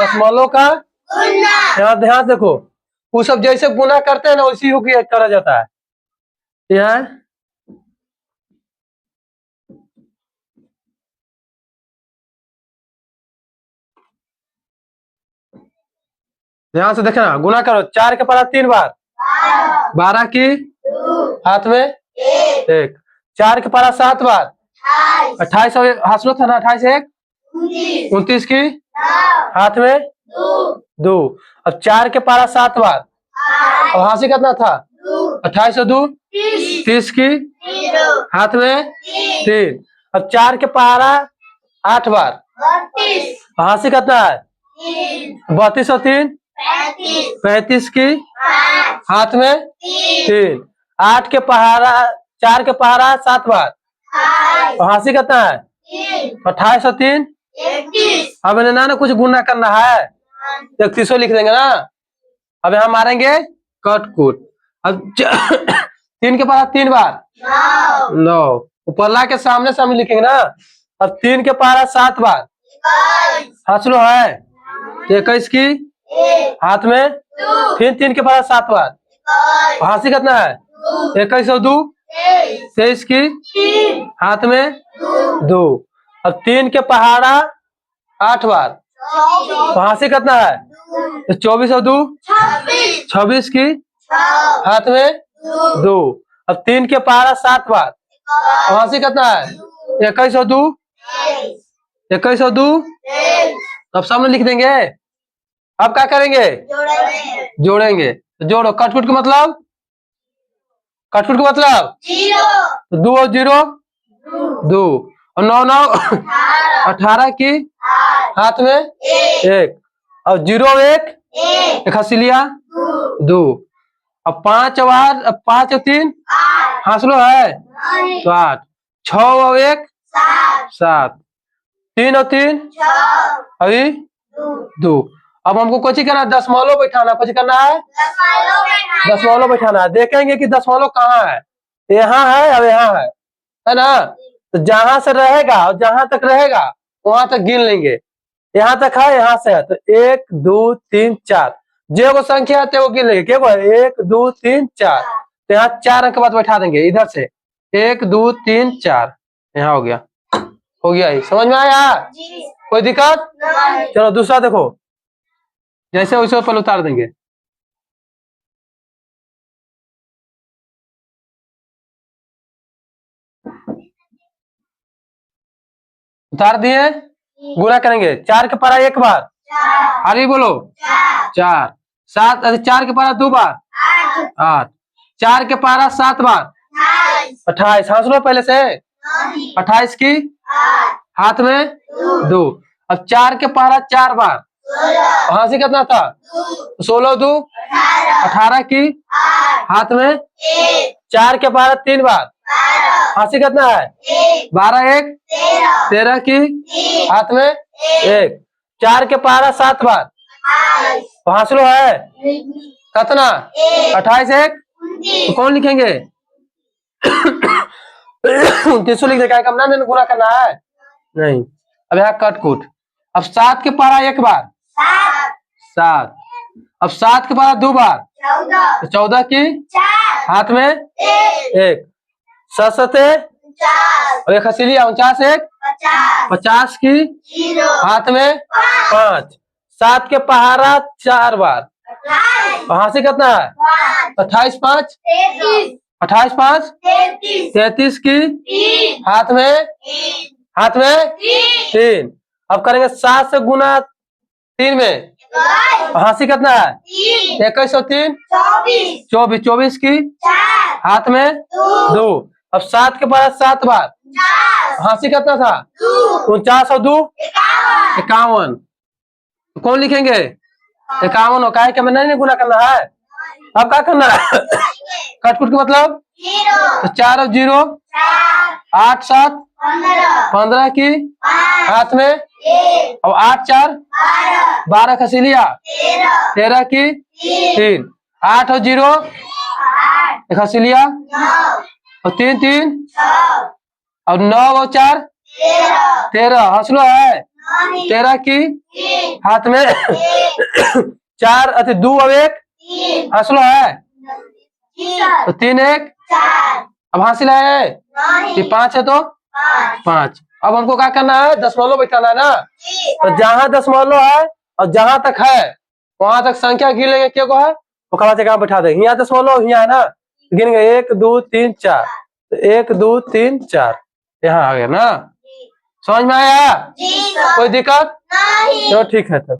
दशमलव का यहाँ ध्यान देखो, वो सब जैसे गुना करते हैं ना उसी को करा जाता है। यहाँ ध्यान से देखना, गुना करो 4 के पारा 3 बार, 12 की हाथ में 1, 4 के पारा 7 बार, 28 हासिल था ना, 28 1 29 की हाथ में 2। अब 4 के पारा 7 बार, अब हासिल कितना था 28 और 2 30 की हाथ में 3। अब 4 के पारा 8 बार, हासिल कितना है 32 और 3 35 की हाथ में 3। 8 के पहाड़ा 4 के पहाड़ा 7 बार, हासिल कितना है 28 और 3 अब इन्हें ना कुछ गुना करना है, 31 लिख देंगे ना। अब यहाँ मारेंगे कट कूट। अब 3 के पारा 3 बार 9, ऊपरला के सामने सामने लिखेंगे ना। अब 3 के पारा 7 बार, हासिल है 21 की हाथ में, फिर 3 के पारा 7 बार, हासिल कितना है 21 और 2 23 की हाथ में 2। अब 3 के पहाड़ा 8 बार, तो हासिल कितना है 24 और 2 26 की हाथ में 2। अब 3 के पहाड़ा 7 बार, हासिल कितना है 21 और 2 21 और 2। अब सामने लिख देंगे। अब क्या करेंगे जोड़ेंगे। तो जोड़ो, कटकुट का मतलब, कटकुट का मतलब 2 और 0 2 और 9 9 18 की हाथ में 1 और 0 1 हसीलिया 2। अब 5 बार, अब 5 और 3 हासिल है तो 8, 6 और 1 7, 3 और 3 अभी 2। अब हमको कुछ करना है, दशमलव बैठाना, कुछ करना है दशमलव बैठाना है। देखेंगे कि दशमलव कहाँ है, यहाँ है अब यहाँ है ना। तो जहां से रहेगा और जहां तक रहेगा वहां तक गिन लेंगे। यहाँ तक है, यहाँ से है तो 1 2 3 4, जो वो संख्या है वो गिन लेंगे। क्या 1 2 3 4, तो यहाँ 4 अंक बाद बैठा देंगे इधर से 1 2 3 4, यहाँ हो गया ये। समझ में आया कोई दिक्कत? चलो दूसरा देखो, जैसे वैसे पहले उतार देंगे। उतार दिए, गुना करेंगे 4 के पारा 1 बार, अरे बोलो 4 7, 4 के पारा 2 बार 8, 4 के पारा 7 बार 28, हाँ सुनो पहले से 28 की हाथ में 2। अब 4 के पारा 4 बार, हाँ से कितना था 16 2 18 की हाथ में 4 के पारा 3 बार, हाँ से कितना है 12 1 13 की हाथ में 1। 4 के पारा 7 बार, हासिल है कितना 28 1, तो कौन लिखेंगे 29 लिख देगा, कम ना गुना करना है नहीं। अब यहाँ कट कुट। अब 7 के पारा 1 बार 7, अब 7 के पारा 2 बार, तो 14 की हाथ में 1 सते और 1 हसीलिया 49 1 50 की हाथ में 5। 7 के पहाड़ा 4 बार, हासिल कितना है 28 5 28 5 33 की हाथ में 3। अब करेंगे 7 से गुना 3 में, हासिल कितना है 21 और 3 24, 24 की हाथ में 2। अब 7 के पास 7 बार, हासिल कितना था 49 और 2 51, तो कौन लिखेंगे 51 का है कि हमें नहीं गुना करना है। अब क्या करना है कटकुट का मतलब, तो 4 और 0 8 7 15 की हाथ में, और 8 4 12 खसीलिया 13 की 3, 8 और 0 खसीलिया और 3 3 और 9 और 4 13, हौसलो है 13 की हाथ में 4 अति 2 और 1 हंसलो है तो 3 1 अब हासिल है ये 5 है तो 5। अब हमको क्या करना है, दशमलव बैठाना है ना। तो जहां दशमलव है और जहां तक है वहां तक संख्या गिन लेंगे क्या को है वो बैठा देंगे। यहाँ दशमलव यहाँ है ना, गिनेंगे 1 2 3 4 तो 1 2 3 4 यहाँ आ गया ना। समझ में आया? कोई दिक्कत? चलो ठीक है तब।